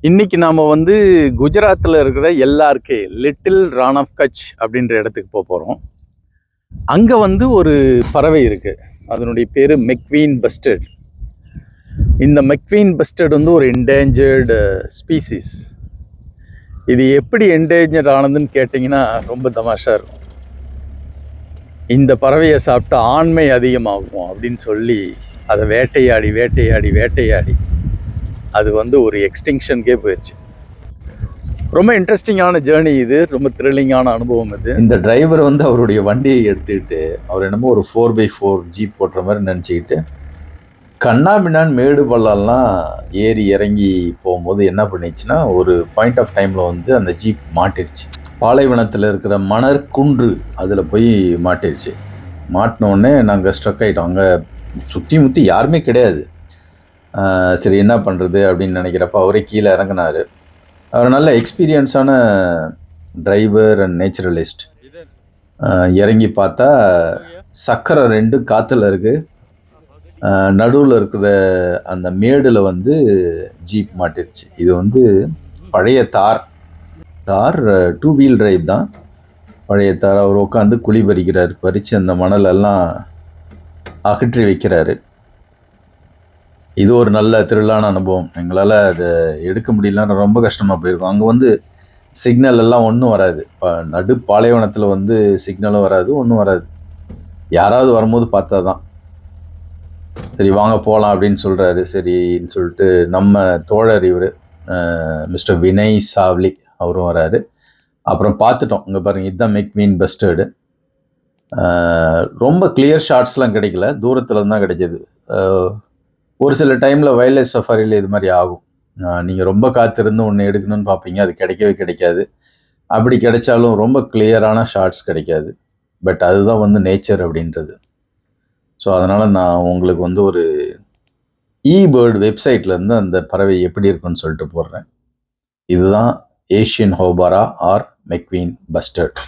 இன்னைக்கு நாம வந்து குஜராத்தில் இருக்கிற LRK little Rann of Kutch அப்படின்ற இடத்துக்கு போகிறோம். அங்கே வந்து ஒரு பறவை இருக்கு, அதனுடைய பேர் மெக்வீன் பஸ்டர்ட். இந்த மெக்வீன் பஸ்டர்ட் வந்து ஒரு என்டேஞ்சர்டு ஸ்பீசிஸ். இது எப்படி என்டேஞ்சர்ட் ஆனதுன்னு கேட்டிங்கன்னா ரொம்ப தமாஷா இருக்கும். இந்த பறவையை சாப்பிட்டா ஆண்மை அதிகமாகும் அப்படின்னு சொல்லி அதை வேட்டையாடி வேட்டையாடி வேட்டையாடி அது வந்து ஒரு எக்ஸ்டிங்ஷனுக்கே போயிடுச்சு. ரொம்ப இன்ட்ரெஸ்டிங்கான ஜேர்னி இது, ரொம்ப த்ரில்லிங்கான அனுபவம் இது. இந்த டிரைவர் வந்து அவருடைய வண்டியை எடுத்துக்கிட்டு அவர் என்னமோ ஒரு 4x4 ஜீப் போட்டுற மாதிரி நினச்சிக்கிட்டு கண்ணாபின்னான் மேடு பள்ளம்லாம் ஏறி இறங்கி போகும்போது என்ன பண்ணிச்சுன்னா, ஒரு பாயிண்ட் ஆஃப் டைமில் வந்து அந்த ஜீப் மாட்டிருச்சு. பாலைவனத்தில் இருக்கிற மணர் குன்று அதில் போய் மாட்டிருச்சு. மாட்டினோடனே நாங்கள் ஸ்ட்ரக் ஆகிட்டோம். அங்கே சுற்றி முற்றி யாருமே கிடையாது. சரி என்ன பண்ணுறது அப்படின்னு நினைக்கிறப்ப அவரே கீழே இறங்கினார். அவர் நல்ல எக்ஸ்பீரியன்ஸான டிரைவர் அண்ட் நேச்சுரலிஸ்ட். இறங்கி பார்த்தா சக்கரை 2 காற்றுல இருக்குது. நடுவில் இருக்கிற அந்த மேடில் வந்து ஜீப் மாட்டிருச்சு. இது வந்து பழைய தார் 2 வீல் டிரைவ் தான், பழைய தார். அவர் உட்காந்து குழி பறிக்கிறார், பறித்து அந்த மணலெல்லாம் அகற்றி வைக்கிறாரு. இது ஒரு நல்ல த்ரில்லான அனுபவம். எங்களால் அதை எடுக்க முடியலன்னா ரொம்ப கஷ்டமாக போயிருக்கும். அங்கே வந்து சிக்னல் எல்லாம் ஒன்றும் வராது. நடு பாலைவனத்தில் வந்து சிக்னலும் வராது, ஒன்றும் வராது. யாராவது வரும்போது பார்த்தா தான். சரி வாங்க போகலாம் அப்படின்னு சொல்கிறாரு. சரின்னு சொல்லிட்டு நம்ம தோழர் இவர் மிஸ்டர் வினய் சாவ்லி அவரும் வராரு. அப்புறம் பார்த்துட்டோம். இங்கே பாருங்கள், இதுதான் மெக்வீன் பஸ்டர்டு. ரொம்ப கிளியர் ஷாட்ஸ்லாம் கிடைக்கல, தூரத்தில் தான் கிடைக்கிது. ஒரு சில டைமில் வைல்ட் லைஃப் சஃபாரியில் இது மாதிரி ஆகும். நீங்கள் ரொம்ப காத்திருந்து ஒன்று எடுக்கணும்னு பார்ப்பீங்க, அது கிடைக்கவே கிடைக்காது. அப்படி கிடைச்சாலும் ரொம்ப கிளியரான ஷார்ட்ஸ் கிடைக்காது. பட் அதுதான் வந்து நேச்சர் அப்படின்றது. ஸோ அதனால் நான் உங்களுக்கு வந்து ஒரு eBird வெப்சைட்லேருந்து அந்த பறவை எப்படி இருக்குன்னு சொல்லிட்டு போடுறேன். இதுதான் ஏஷியன் ஹோபாரா ஆர் மெக்வீன் பஸ்டர்ட்.